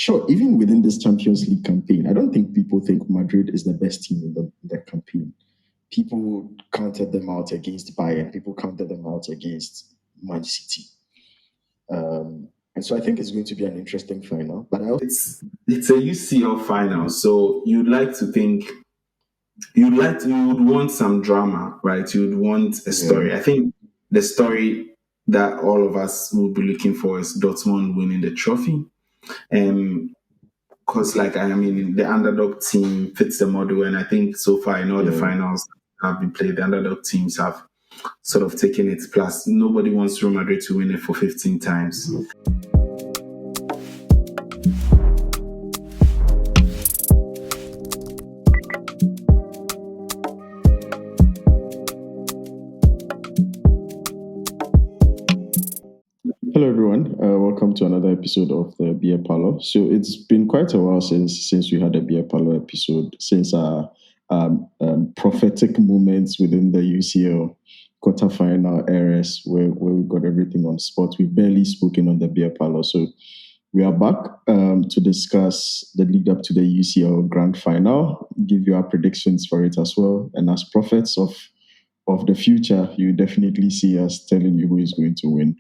sure, even within this Champions League campaign, I don't think people think Madrid is the best team in the campaign. People counted them out against Bayern. People counted them out against Man City. And so I think it's going to be an interesting final. But I also It's a UCL final, so you'd like to think you would want some drama, right? You would want a story. I think the story that all of us will be looking for is Dortmund winning the trophy. Because the underdog team fits the model, and I think so far in all the finals have been played, the underdog teams have sort of taken it. Plus, nobody wants Real Madrid to win it for 15 times. Hello, everyone. Welcome to another episode of the Beer Parlor. So it's been quite a while since we had a Beer Parlor episode, since our prophetic moments within the UCL quarterfinal eras, where we got everything on spot. We've barely spoken on the Beer Parlor, so we are back to discuss the lead up to the UCL Grand Final, give you our predictions for it as well, and as prophets of the future, you definitely see us telling you who is going to win.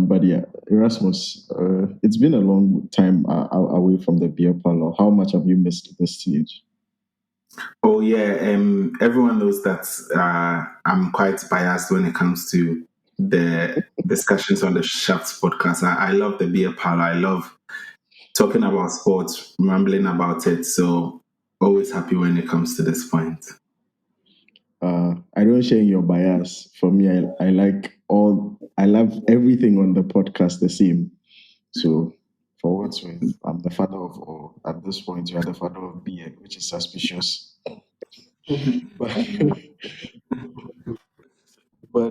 But yeah, Erasmus, it's been a long time away from the beer parlor. How much have you missed this stage? Oh yeah, everyone knows that I'm quite biased when it comes to the discussions on the Shafts podcast. I love the beer parlor. I love talking about sports, rambling about it. So always happy when it comes to this point. I don't share your bias. For me, I love everything on the podcast the same. So for what's worth, I'm the father of all. At this point, you are the father of beer, which is suspicious. But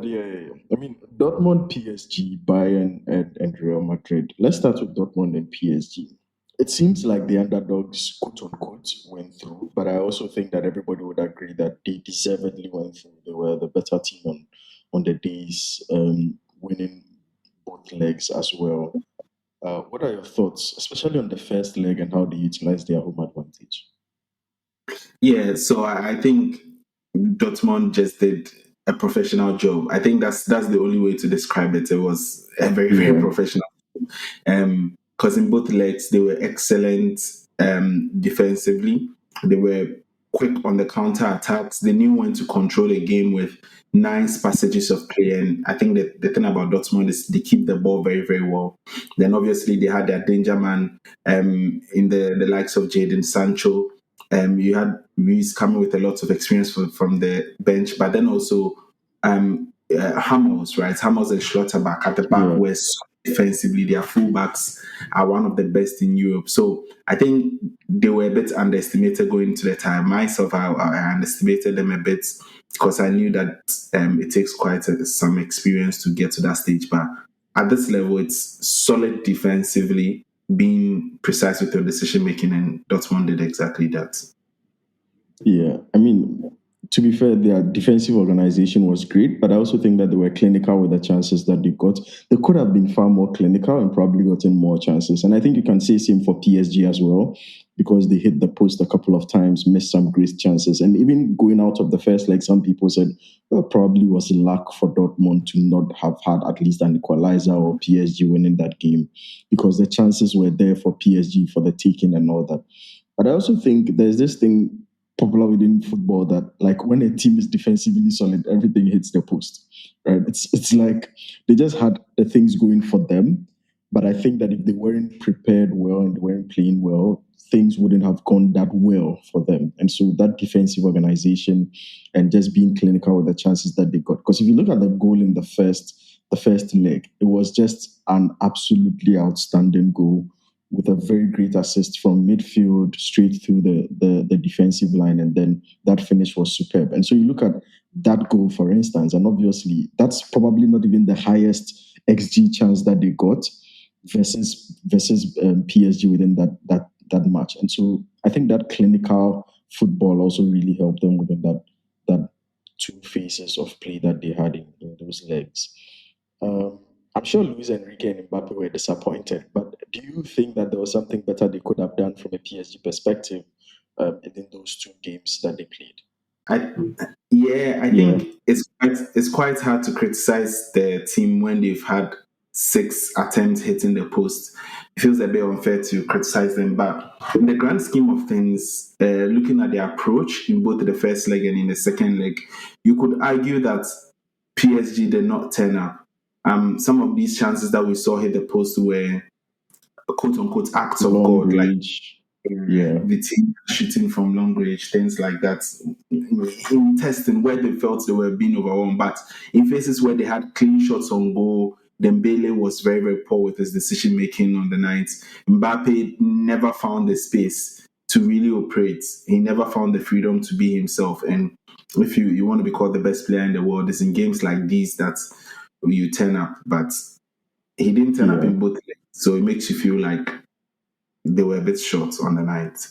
yeah. I mean, Dortmund, PSG, Bayern, and Real Madrid. Let's start with Dortmund and PSG. It seems like the underdogs, quote unquote, went through, but I also think that everybody would agree that they deservedly went through. They were the better team on the days, winning both legs as well. What are your thoughts, especially on the first leg and how they utilized their home advantage? Yeah, so I think Dortmund just did a professional job. I think that's the only way to describe it. It was a very, very professional. Because in both legs they were excellent defensively. They were quick on the counter attacks. They knew when to control the game with nice passages of play. And I think that the thing about Dortmund is they keep the ball very, very well. Then obviously they had their danger man in the likes of Jadon Sancho. You had Reese coming with a lot of experience from the bench, but then also Hummels, right? Hummels and Schlotterbeck at the back were so defensively. Their fullbacks are one of the best in Europe. So I think they were a bit underestimated going into the time. Myself, I underestimated them a bit because I knew that it takes quite some experience to get to that stage. But at this level, it's solid defensively, being precise with your decision making, and Dortmund did exactly that. Yeah, I mean, to be fair, their defensive organization was great, but I also think that they were clinical with the chances that they got. They could have been far more clinical and probably gotten more chances. And I think you can say same for PSG as well, because they hit the post a couple of times, missed some great chances. And even going out of the first leg, some people said, well, probably was luck for Dortmund to not have had at least an equalizer or PSG winning that game, because the chances were there for PSG for the taking and all that. But I also think there's this thing popular within football that, like, when a team is defensively solid, everything hits the post, right? It's like they just had the things going for them, but I think that if they weren't prepared well and they weren't playing well, things wouldn't have gone that well for them. And so that defensive organization and just being clinical with the chances that they got, because if you look at the goal in the first leg, it was just an absolutely outstanding goal with a very great assist from midfield straight through the defensive line. And then that finish was superb. And so you look at that goal, for instance, and obviously that's probably not even the highest XG chance that they got versus PSG within that match. And so I think that clinical football also really helped them within that two phases of play that they had in those legs. I'm sure Luis Enrique and Mbappe were disappointed, but do you think that there was something better they could have done from a PSG perspective in those two games that they played? I yeah, I Yeah, think it's quite hard to criticize the team when they've had 6 attempts hitting the post. It feels a bit unfair to criticize them, but in the grand scheme of things, looking at their approach in both the first leg and in the second leg, you could argue that PSG did not turn up. Some of these chances that we saw hit the post were quote unquote acts of long God, like range. Yeah, the team shooting from long range, things like that, in testing where they felt they were being overwhelmed. But in phases where they had clean shots on goal, Dembele was very, very poor with his decision making on the night. Mbappe never found the space to really operate. He never found the freedom to be himself. And if you want to be called the best player in the world, it's in games like these that you turn up. But he didn't turn up yeah. in both legs. So it makes you feel like they were a bit short on the night.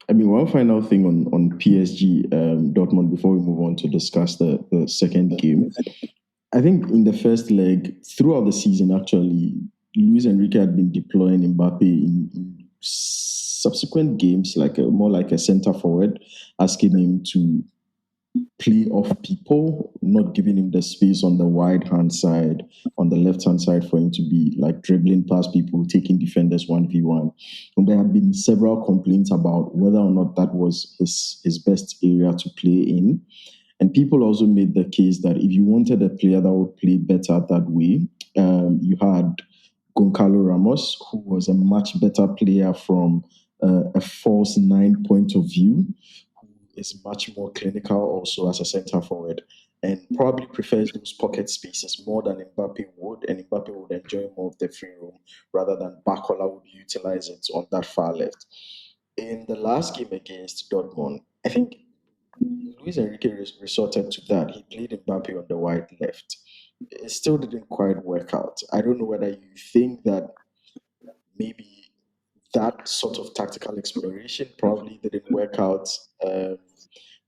I mean, one final thing on PSG Dortmund before we move on to discuss the second game. I think in the first leg, throughout the season, actually, Luis Enrique had been deploying Mbappe in subsequent games, more like a center forward, asking him to play off people, not giving him the space on the wide hand side, on the left hand side for him to be like dribbling past people, taking defenders 1v1. And there have been several complaints about whether or not that was his best area to play in. And people also made the case that if you wanted a player that would play better that way, you had Goncalo Ramos, who was a much better player from a false nine point of view, who is much more clinical also as a centre forward, and probably prefers those pocket spaces more than Mbappe would, and Mbappe would enjoy more of the free room rather than Bakola would utilize it on that far left. In the last game against Dortmund, I think Luis Enrique resorted to that. He played Mbappe on the wide left. It still didn't quite work out. I don't know whether you think that maybe that sort of tactical exploration probably didn't work out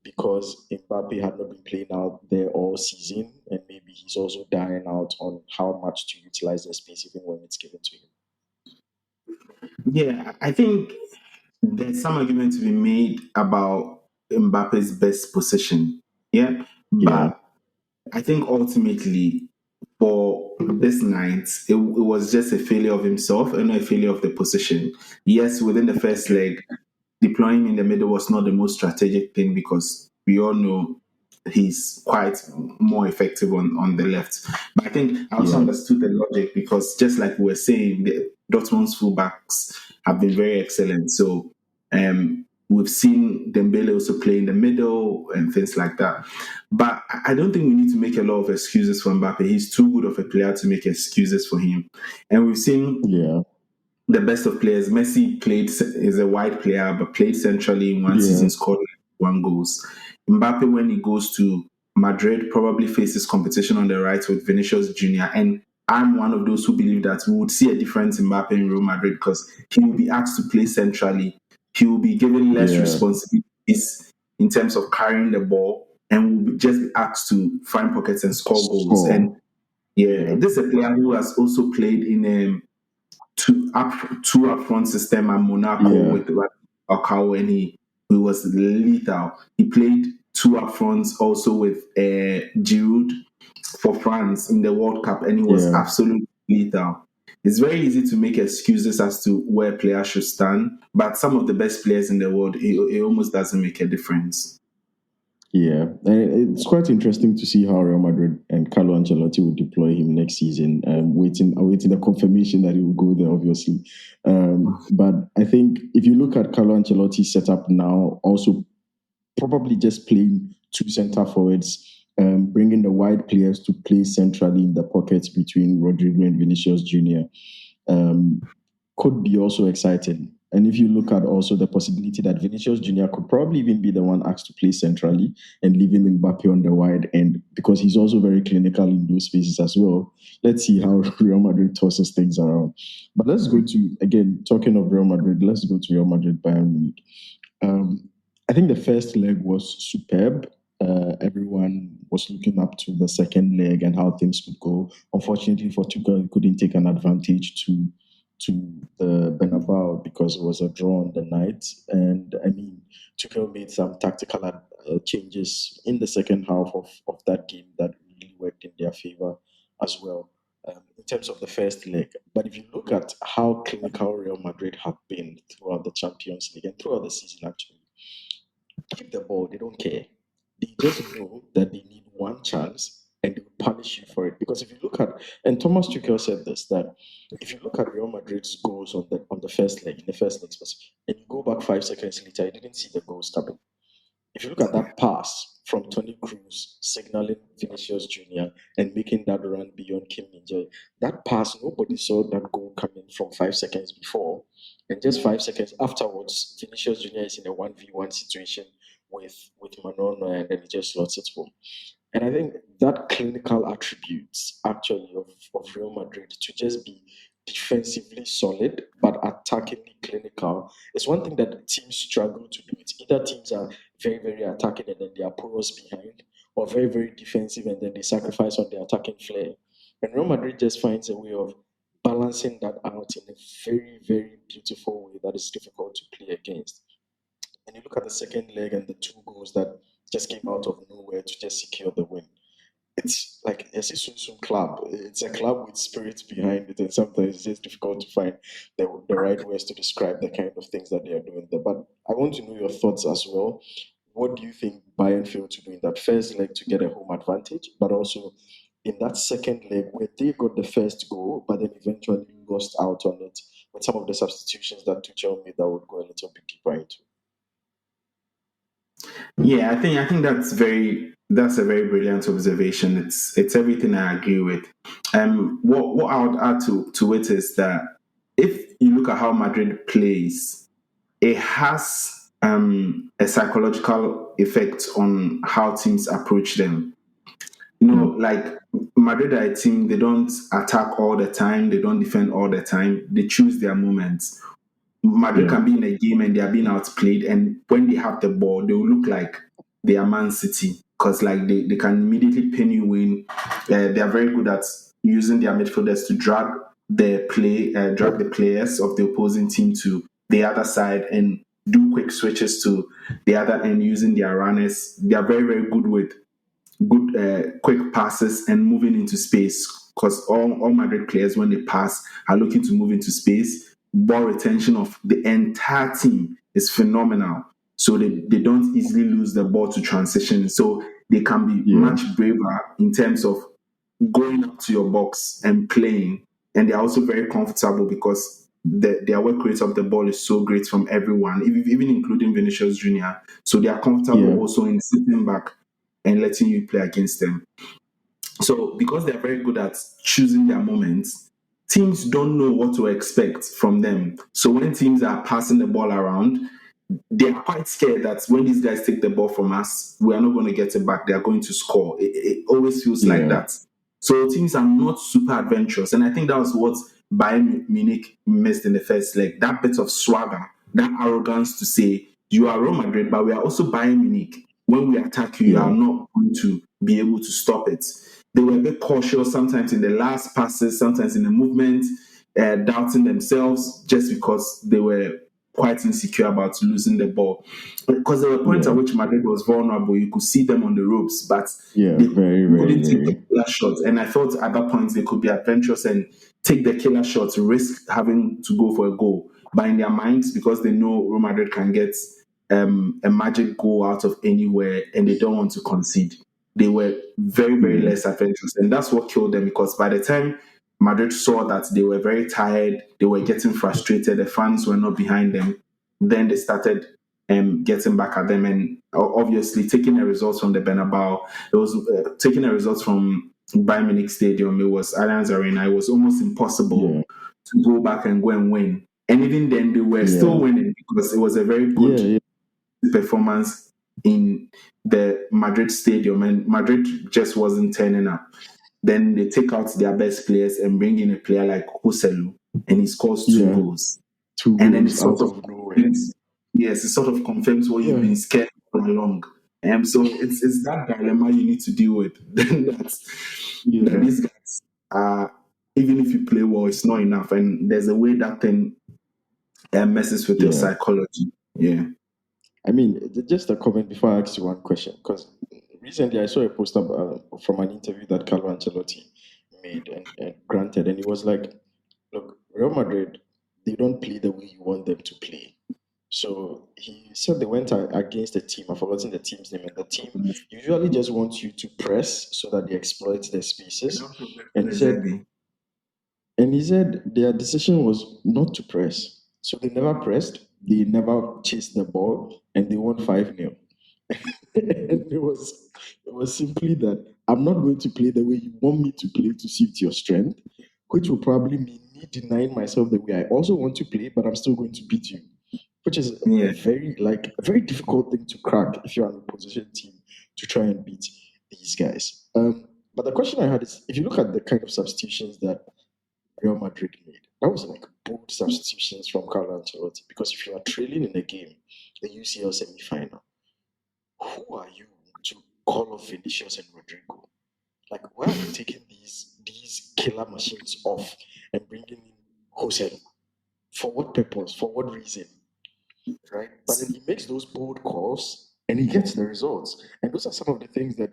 because Mbappe had not been playing out there all season, and maybe he's also dying out on how much to utilize the space even when it's given to him. Yeah, I think there's some argument to be made about Mbappe's best position. Yeah, Yeah, but I think ultimately for this night, it was just a failure of himself and not a failure of the position. Yes, within the first leg, deploying in the middle was not the most strategic thing because we all know he's quite more effective on the left. But I think I also yeah, understood the logic because just like we were saying, the Dortmund's fullbacks have been very excellent. So we've seen Dembele also play in the middle and things like that. But I don't think we need to make a lot of excuses for Mbappe. He's too good of a player to make excuses for him. And we've seen yeah, the best of players. Messi played is a wide player, but played centrally in one yeah, season, scored 1 goals. Mbappe, when he goes to Madrid, probably faces competition on the right with Vinicius Junior. And I'm one of those who believe that we would see a difference in Mbappe in Real Madrid because he will be asked to play centrally. He will be given less yeah. responsibilities in terms of carrying the ball and will just be asked to find pockets and score goals. And Score. yeah, Yeah, this is a player who has also played in two up front system at Monaco yeah, with Okawa, and he was lethal. He played two up fronts also with Giroud for France in the World Cup, and he was yeah. absolutely lethal. It's very easy to make excuses as to where players should stand, but some of the best players in the world, it almost doesn't make a difference. Yeah, and it's quite interesting to see how Real Madrid and Carlo Ancelotti will deploy him next season. Awaiting the confirmation that he will go there, obviously. But I think if you look at Carlo Ancelotti's setup now, also probably just playing two center forwards, bringing the wide players to play centrally in the pockets between Rodrigo and Vinicius Junior. Um, could be also exciting. And if you look at also the possibility that Vinicius Junior could probably even be the one asked to play centrally and leaving Mbappe on the wide end because he's also very clinical in those spaces as well. Let's see how Real Madrid tosses things around. But let's go to, again, talking of Real Madrid, let's go to Real Madrid Bayern Munich. I think the first leg was superb. everyone was looking up to the second leg and how things could go. Unfortunately for Tuchel, he couldn't take an advantage to the Bernabeu because it was a draw on the night. And I mean, Tuchel made some tactical changes in the second half of that game that really worked in their favor as well. In terms of the first leg. But if you look at how clinical Real Madrid have been throughout the Champions League and throughout the season, actually, keep the ball, they don't care. They just know that they need one chance and they will punish you for it. Because if you look at, and Thomas Tuchel said this, that if you look at Real Madrid's goals on the first leg, in the first leg specifically, and you go back 5 seconds later, you didn't see the goals coming. If you look at that pass from Tony Cruz signaling Vinicius Jr. and making that run beyond Kim Min-jae, that pass, nobody saw that goal coming from 5 seconds before. And just 5 seconds afterwards, Vinicius Jr. is in a 1v1 situation with Manon and then he just slots it home. And I think that clinical attributes actually of Real Madrid to just be defensively solid but attackingly clinical is one thing that teams struggle to do. It's either teams are very, very attacking and then they are porous behind, or very, very defensive and then they sacrifice on their attacking flair. And Real Madrid just finds a way of balancing that out in a very, very beautiful way that is difficult to play against. And you look at the second leg and the two goals that just came out of nowhere to just secure the win. It's like a Sun club. It's a club with spirit behind it, and sometimes it's just difficult to find the right words to describe the kind of things that they are doing there. But I want to know your thoughts as well. What do you think Bayern failed to do in that first leg to get a home advantage, but also in that second leg where they got the first goal, but then eventually lost out on it with some of the substitutions that Tuchel made that would go a little bit deeper into? Yeah, I think that's a very brilliant observation. It's everything I agree with. What I would add to it is that if you look at how Madrid plays, it has a psychological effect on how teams approach them. You know, like Madrid are a team, they don't attack all the time, they don't defend all the time, they choose their moments. Madrid Yeah. can be in a game and they are being outplayed, and when they have the ball, they will look like they are Man City because like they can immediately pin you in. They are very good at using their midfielders to drag the players of the opposing team to the other side and do quick switches to the other end using their runners. They are very, very good with good quick passes and moving into space because all Madrid players, when they pass, are looking to move into space. Ball retention of the entire team is phenomenal. So they don't easily lose the ball to transition. So they can be much braver in terms of going up to your box and playing. And they're also very comfortable because their work rate of the ball is so great from everyone, even including Vinicius Jr. So they are comfortable also in sitting back and letting you play against them. So because they're very good at choosing their moments, teams don't know what to expect from them. So when teams are passing the ball around, they are quite scared that when these guys take the ball from us, we are not going to get it back. They are going to score. It always feels like that. So teams are not super adventurous. And I think that was what Bayern Munich missed in the first leg. That bit of swagger, that arrogance to say, you are Real Madrid, but we are also Bayern Munich. When we attack you, you are not going to be able to stop it. They were a bit cautious sometimes in the last passes, sometimes in the movement, doubting themselves just because they were quite insecure about losing the ball. Because there were points at which Madrid was vulnerable. You could see them on the ropes, but they couldn't take the killer shots. And I thought at that point they could be adventurous and take the killer shots, risk having to go for a goal. But in their minds, because they know Real Madrid can get a magic goal out of anywhere and they don't want to concede, they were very, very less adventurous. And that's what killed them, because by the time Madrid saw that they were very tired, they were getting frustrated, the fans were not behind them, then they started getting back at them. And obviously taking the results from the Bernabeu, it was taking the results from Bayern Munich Stadium, it was Allianz Arena, it was almost impossible to go back and go and win. And even then they were still winning because it was a very good performance in the Madrid Stadium, and Madrid just wasn't turning up. Then they take out their best players and bring in a player like Ofosu, and he scores two goals. And then it sort of confirms, it sort of confirms what you've been scared for long. So it's that dilemma you need to deal with. That Yeah, these guys are, even if you play well, it's not enough, and there's a way that thing messes with your yeah. psychology. Yeah. I mean, just a comment before I ask you one question, because recently I saw a post from an interview that Carlo Ancelotti made and granted, and he was like, "Look, Real Madrid, they don't play the way you want them to play." So he said they went against a team. I've forgotten the team's name, and the team usually just wants you to press so that they exploit their spaces. And he said, Exactly. their decision was not to press. So they never pressed, they never chased the ball, and they won 5-0. And it was simply that I'm not going to play the way you want me to play to suit your strength, which will probably mean me denying myself the way I also want to play, but I'm still going to beat you. Which is Yeah. a very difficult thing to crack if you're an opposition team to try and beat these guys. But the question I had is, if you look at the kind of substitutions that Real Madrid made. That was like bold substitutions from Carlo Ancelotti. Because if you are trailing in a game, the UCL semi-final, who are you to call off Vinicius and Rodrigo? Like, why are you taking these killer machines off and bringing in Jose? For what purpose? For what reason? Right? But then he makes those bold calls and he gets the results. And those are some of the things that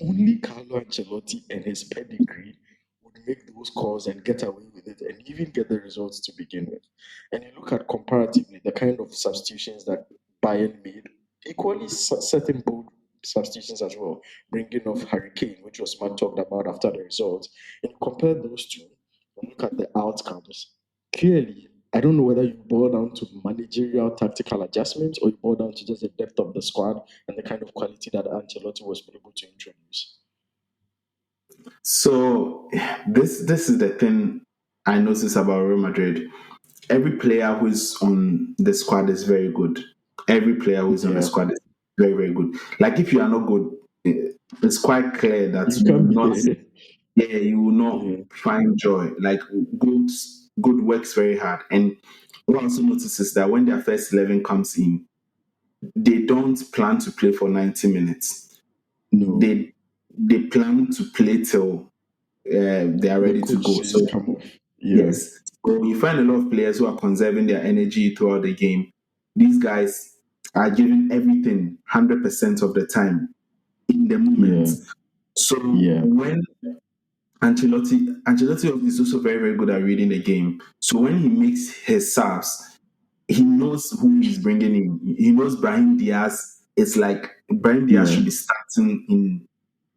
only Carlo Ancelotti and his pedigree would make those calls and get away with it and even get the results to begin with. And you look at comparatively the kind of substitutions that Bayern made, equally certain bold substitutions as well, bringing off Hurricane, which was much talked about after the results. And you compare those two and look at the outcomes. Clearly, I don't know whether you boil down to managerial tactical adjustments or you boil down to just the depth of the squad and the kind of quality that Ancelotti was able to introduce. So this is the thing I notice about Real Madrid. Every player who is on the squad is very good. Every player who is on the Yeah, squad is very, very good. Like if you are not good, it's quite clear that you you can't will be not, there. yeah, you will not Yeah, find joy. Like good works very hard. And what I also notice is that when their first 11 comes in, they don't plan to play for 90 minutes. no, They plan to play till they are the ready to coach go. says So come off. Yeah, yes, so you find a lot of players who are conserving their energy throughout the game. These guys are giving everything 100% of the time in the moment. yeah, So yeah, when Ancelotti is also very, very good at reading the game. So when he makes his subs, he knows who he's bringing in. He knows Brahim Diaz. It's like Brahim Diaz yeah, should be starting in,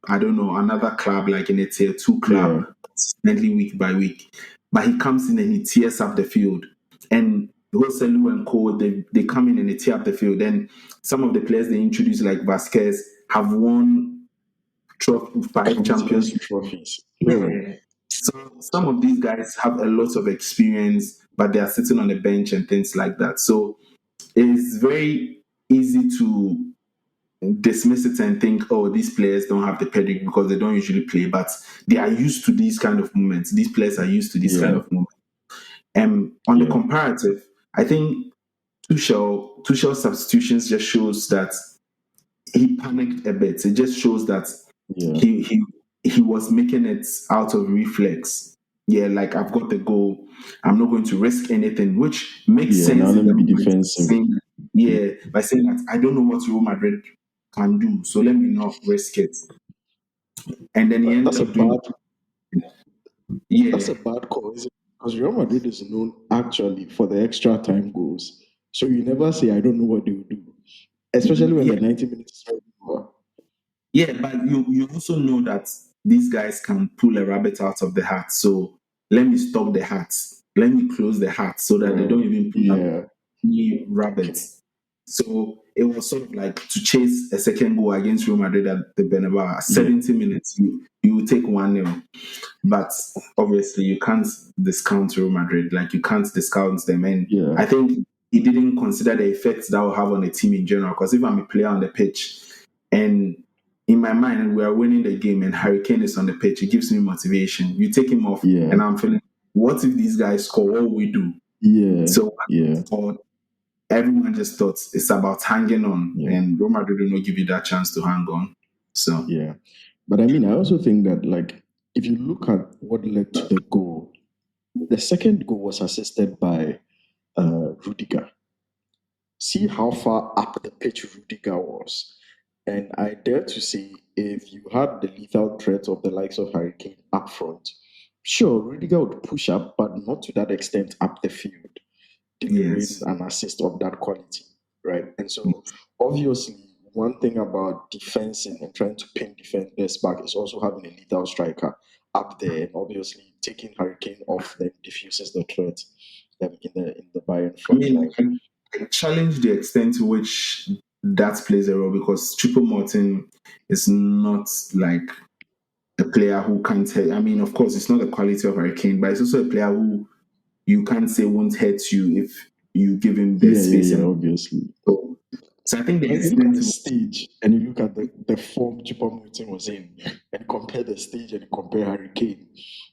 I don't know, another club, like in a tier two club, yeah. consistently week by week. But he comes in and he tears up the field. And Roselu and Co, they come in and they tear up the field. Then some of the players they introduce, like Vasquez, have won five Countless championships. trophies. Hmm. Yeah. So some of these guys have a lot of experience, but they are sitting on the bench and things like that. So it's very easy to dismiss it and think, oh, these players don't have the pedigree because they don't usually play, but they are used to these kind of moments. These players are used to these kind Yeah, of moments. And on the yeah, comparative, I think Tuchel's substitutions just shows that he panicked a bit. It just shows that yeah, he was making it out of reflex. Yeah, like I've got the goal. I'm not going to risk anything, which makes yeah. Now sense let in me the be moment. defensive. Yeah, by saying that I don't know what Real Madrid can do, so let me not risk it. And then he ended That's a up doing, bad yeah, That's a bad call, isn't it? Because Real Madrid is known actually for the extra time goals. So you never say, I don't know what they will do, especially when yeah, the 90 minutes is already over. yeah. But you also know that these guys can pull a rabbit out of the hat. So let me stop the hat. Let me close the hat so that they don't even pull out Yeah. any Okay. rabbits. So it was sort of like to chase a second goal against Real Madrid at the Bernabeu. At Yeah. 70 minutes, you will take 1-0. But obviously, you can't discount Real Madrid. Like, you can't discount them. And Yeah. I think he didn't consider the effects that will have on the team in general. Because if I'm a player on the pitch and in my mind, we are winning the game and Hurricane is on the pitch, it gives me motivation. You take him off, Yeah. and I'm feeling, what if these guys score? What will we do? Yeah. So Yeah. scored, everyone just thought it's about hanging on, Yeah. and Real Madrid will not give you that chance to hang on. So Yeah. But I mean, I also think that, like, if you look at what led to the goal, the second goal was assisted by Rudiger. See how far up the pitch Rudiger was. And I dare to say, if you had the lethal threat of the likes of Hurricane up front, sure, Rudiger would push up, but not to that extent up the field, delivering yes, an assist of that quality, right? And so, obviously, one thing about defensing and trying to pin defenders back is also having a lethal striker up there, and obviously taking Hurricane off them diffuses the threat in the Bayern I front mean, line. I challenge the extent to which that plays a role because Triple Morton is not like a player who can't hurt. I mean, of course, it's not the quality of Hurricane, but it's also a player who you can't say won't hurt you if you give him the space Yeah, and obviously. so. So I think the But if you look at extent the to stage and you look at the form Choupo-Moting was in, and compare the stage and you compare Hurricane,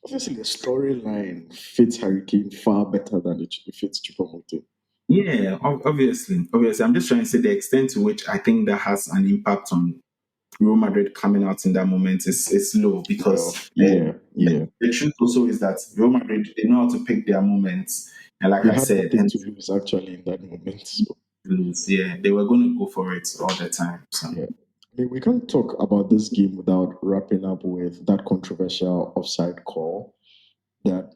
obviously the storyline fits Hurricane far better than it fits Choupo-Moting. yeah, obviously, I'm just trying to say the extent to which I think that has an impact on Real Madrid coming out in that moment is low because Well, yeah. the truth also is that Real Madrid they know how to pick their moments, and like They I had said, nothing and to lose actually in that moment. So, lose, yeah, they were going to go for it all the time. So yeah. I mean, we can't talk about this game without wrapping up with that controversial offside call that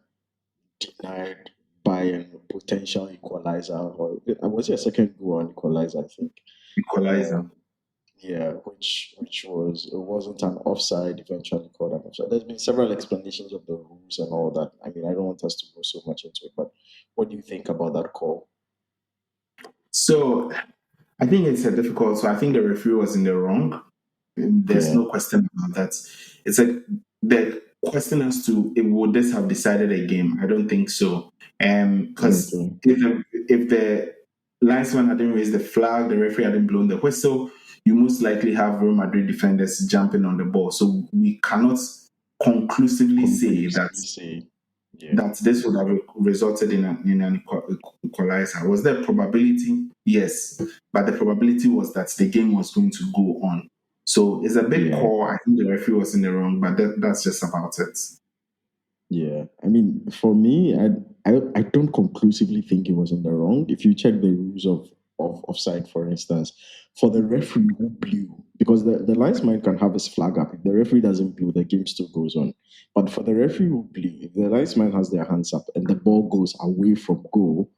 denied Bayern potential equalizer. Or was it a second goal on equalizer, I think. equalizer. Yeah, which was it wasn't an offside, eventually called an offside. There's been several explanations of the rules and all that. I mean, I don't want us to go so much into it, but what do you think about that call? So I think it's a difficult. So I think the referee was in the wrong. There's Yeah. no question about that. It's like the question as to would this have decided a game? I don't think so. Because Okay. if the linesman hadn't raised the flag, the referee hadn't blown the whistle, you most likely have Real Madrid defenders jumping on the ball. So we cannot conclusively say that Conclusively say, yeah, this would have resulted in an equalizer. Was there a probability? Yes, but the probability was that the game was going to go on. So it's a big yeah. call. I think the referee was in the wrong, but that's just about it. Yeah, I mean, for me, I don't conclusively think it was in the wrong. If you check the rules of offside, for instance, for the referee who blew, because the linesman can have his flag up. If the referee doesn't blow, the game still goes on. But for the referee who blew, if the linesman has their hands up and the ball goes away from goal,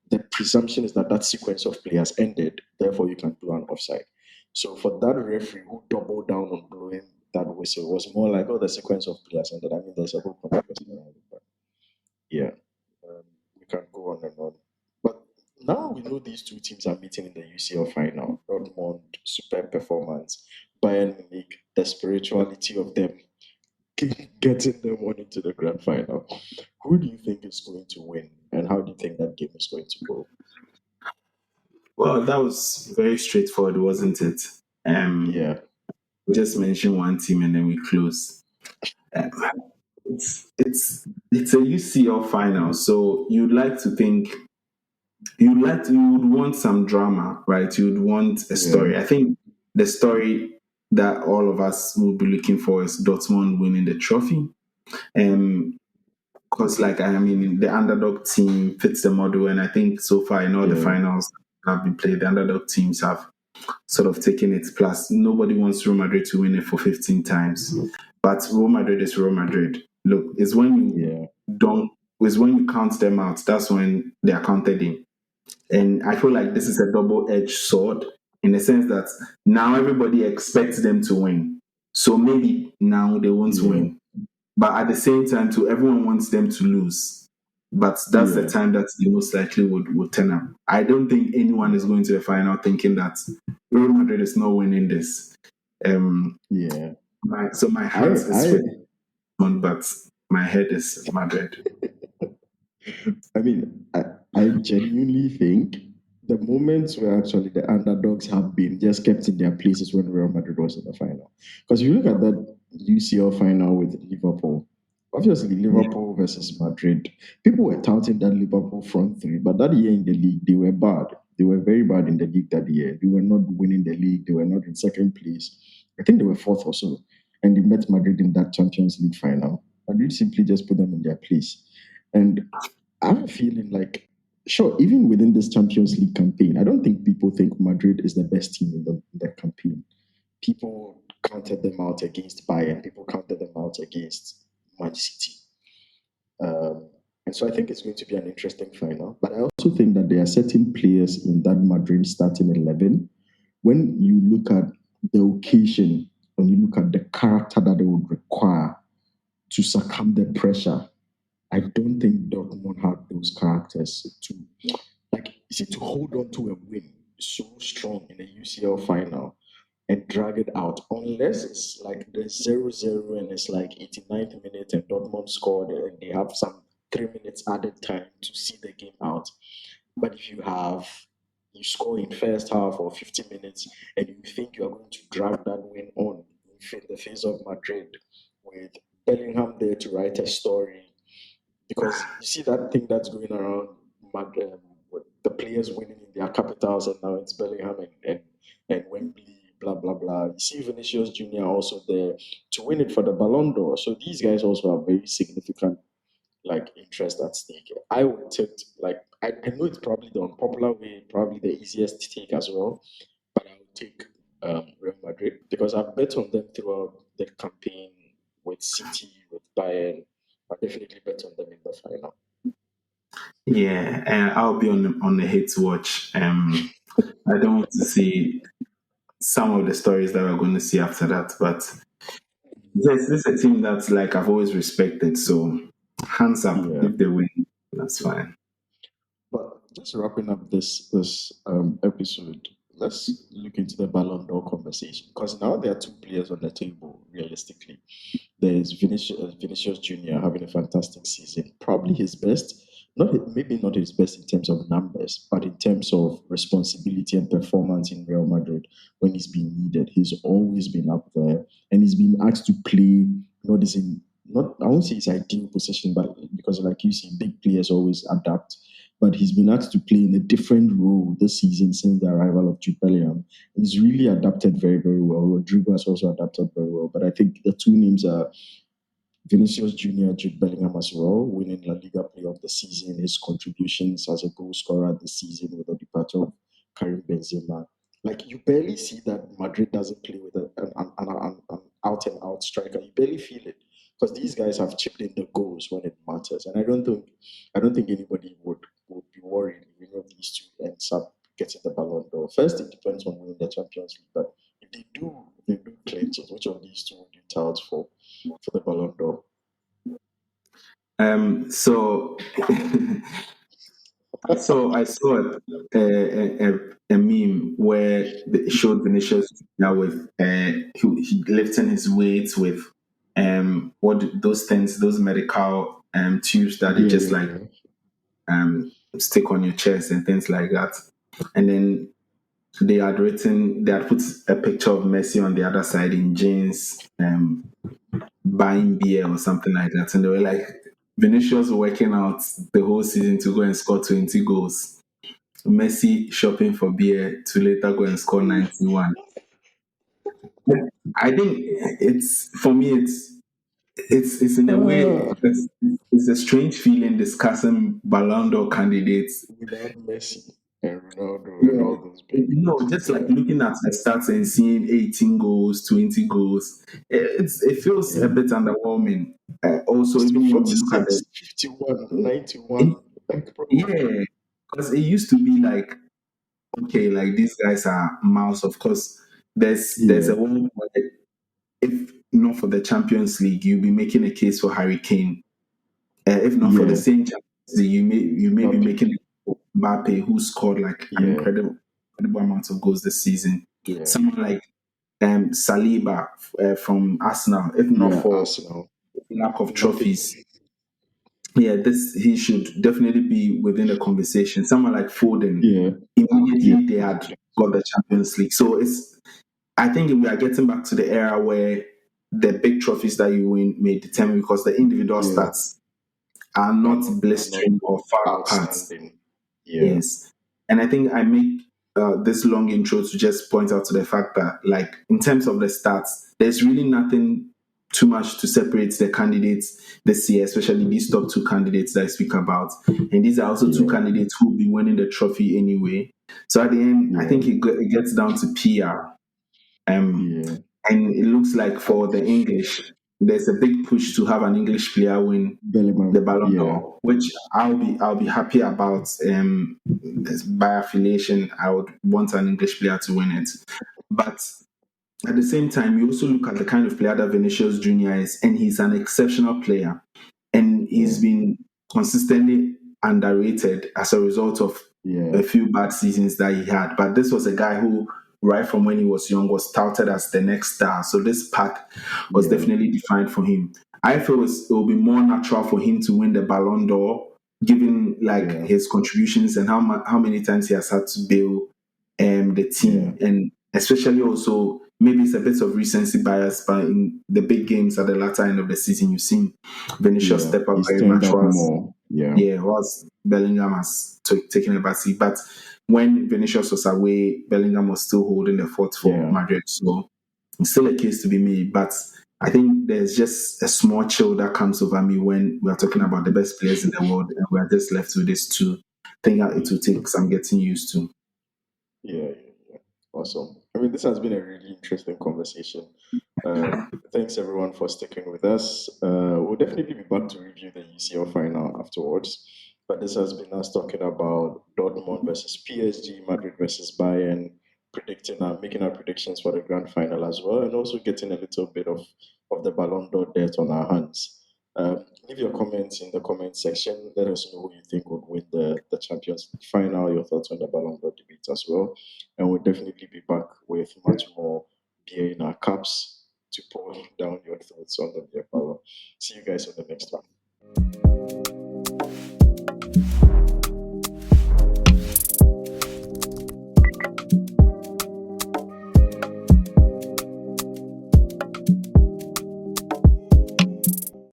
the presumption is that that sequence of players ended. Therefore, you can blow an offside. So for that referee who doubled down on blowing that whistle, it was more like, oh, the sequence of players ended. I mean, there's a whole controversy around it, but yeah, we can go on and on. But now we know these two teams are meeting in the UCL final. Dortmund, superb performance. Bayern Munich, the spirituality of them getting them on into the grand final. Who do you think is going to win, and how do you think that game is going to go? Well, that was very straightforward, wasn't it? Um, Yeah, we just mentioned one team and then we close. Um, it's a UCL final, so you'd like to think you would want some drama, right? You'd want a yeah, story. I think the story that all of us will be looking for is Dortmund winning the trophy. Because like I mean the underdog team fits the model, and I think so far in all the yeah, finals that have been played, the underdog teams have sort of taken it. Plus nobody wants Real Madrid to win it for 15 times. But Real Madrid is Real Madrid. Look, it's when you yeah, don't it's when you count them out, that's when they are counted in. And I feel like this is a double-edged sword in the sense that now everybody expects them to win. So maybe now they won't yeah, win. But at the same time, too, everyone wants them to lose. But that's the yeah, time that they most likely would turn up. I don't think anyone is going to the final thinking that Real Madrid is not winning this. yeah. So my heart I, is I, with one, but my head is Madrid. I mean, I genuinely think the moments where actually the underdogs have been just kept in their places when Real Madrid was in the final. Because if you look at that UCL final with Liverpool, obviously Liverpool versus Madrid, people were touting that Liverpool front three, but that year in the league, they were bad. They were very bad in the league that year. They were not winning the league. They were not in second place. I think they were fourth or so. And they met Madrid in that Champions League final. Madrid simply just put them in their place. And I have a feeling like, sure, even within this Champions League campaign, I don't think people think Madrid is the best team in that campaign. People counted them out against Bayern. People counted them out against Man City. And so I think it's going to be an interesting final. But I also think that there are certain players in that Madrid starting 11. When you look at the occasion, when you look at the character that they would require to succumb the pressure, I don't think Dortmund had those characters to, like, you see, to hold on to a win so strong in a UCL final and drag it out, unless it's like the 0-0 and it's like 89th minute and Dortmund scored and they have some 3 minutes added time to see the game out. But if you score in first half or 50 minutes and you think you're going to drag that win on in the face of Madrid with Bellingham there to write a story, because you see that thing that's going around Madrid, with the players winning in their capitals, and now it's Bellingham and Wembley, blah blah blah. You see Vinicius Jr. also there to win it for the Ballon d'Or. So these guys also have very significant like interest at stake. I would take like I know it's probably the unpopular way, probably the easiest to take as well, but I would take Real Madrid because I've bet on them throughout the campaign with City, with Bayern. I definitely bet on them in the final. Yeah, I'll be on the hate watch. I don't want to see some of the stories that we're going to see after that, but yes, this is a team that's like I've always respected. So hands up Yeah. if they win, that's fine. But just wrapping up this episode, let's look into the Ballon d'Or conversation because now there are two players on the table. Realistically, there's Vinicius Junior having a fantastic season, probably his best. Maybe not his best in terms of numbers, but in terms of responsibility and performance in Real Madrid when he's been needed, he's always been up there, and he's been asked to play. Not as in not I won't say his ideal position, but because like you see, big players always adapt. But he's been asked to play in a different role this season since the arrival of Jude Bellingham. And he's really adapted very, very well. Rodrigo has also adapted very well. But I think the two names are Vinicius Junior, Jude Bellingham as well, winning La Liga Player of the Season, his contributions as a goal scorer this season with the departure of Karim Benzema. Like, you barely see that Madrid doesn't play with an out and out striker. You barely feel it because these guys have chipped in the goals when it matters. And I don't think anybody would be worried if any of these two ends up getting the Ballon d'Or. First, it depends on winning the Champions League, but if they do clinch it, which of these two would you tout for the Ballon d'Or? So so I saw a meme where it showed Vinicius now with he lifting his weights with those things, those medical tubes that they just like stick on your chest and things like that. And then they had put a picture of Messi on the other side in jeans, buying beer or something like that. And they were like, Vinicius working out the whole season to go and score 20 goals. Messi shopping for beer to later go and score 91. I think it's for me it's in a way it's a strange feeling discussing Ballon d'Or candidates. Without Messi and Ronaldo and Yeah. all those big names. Just like looking at the stats and seeing 18 goals, 20 goals, it feels a Yeah. bit underwhelming. Also, even when you look at 46, 51, it, 91. Like, bro. yeah, because it used to be like, okay, like these guys are miles. Of course, there's Yeah. a world where if not for the Champions League, you'll be making a case for Harry Kane. If not for the Yeah. same Champions League, you may be Mbappe. making Mbappe, who scored like an Yeah. incredible amount of goals this season. Yeah. Someone like Saliba from Arsenal, if not Yeah. for Arsenal. lack of Nothing. trophies. Yeah, this he should definitely be within the conversation. Someone like Foden, Yeah. Yeah. immediately they had got the Champions League. So I think we are getting back to the era where the big trophies that you win may determine because the individual Yeah. stats are Are not not blistering or far apart. outstanding. Yeah. Yes. And I think I make this long intro to just point out to the fact that, like, in terms of the stats, there's really nothing too much to separate the candidates this year, especially these top two candidates that I speak about. And these are also two candidates who will be winning the trophy anyway. So at the end, I think it gets down to PR. And it looks like for the English, there's a big push to have an English player win Bellingham. the Ballon d'Or, which I'll be happy about. By affiliation, I would want an English player to win it. But at the same time, you also look at the kind of player that Vinicius Junior is, and he's an exceptional player, and he's been consistently underrated as a result of a few bad seasons that he had. But this was a guy who, right from when he was young, was touted as the next star. So this path was definitely defined for him. I feel it will be more natural for him to win the Ballon d'Or, given his contributions and how many times he has had to bail the team, and especially also maybe it's a bit of recency bias, but in the big games at the latter end of the season, you've seen Vinicius step up very much. Whilst Bellingham has taken a back seat. But when Vinicius was away, Bellingham was still holding the fort for Madrid. So it's still a case to be made. But I think there's just a small chill that comes over me when we are talking about the best players in the world and we are just left with these two. I think it will take some getting used to. Yeah. Awesome. I mean, this has been a really interesting conversation. Thanks everyone for sticking with us. We'll definitely be back to review the UCL final afterwards. But this has been us talking about Dortmund versus PSG, Madrid versus Bayern, predicting and making our predictions for the grand final as well, and also getting a little bit of the Ballon d'Or debt on our hands. Leave your comments in the comment section. Let us know who you think would win the Champions League final, your thoughts on the Ballon d'Or debate as well. And we'll definitely be back with much more beer in our cups to pour down your thoughts on the beer power. See you guys on the next one.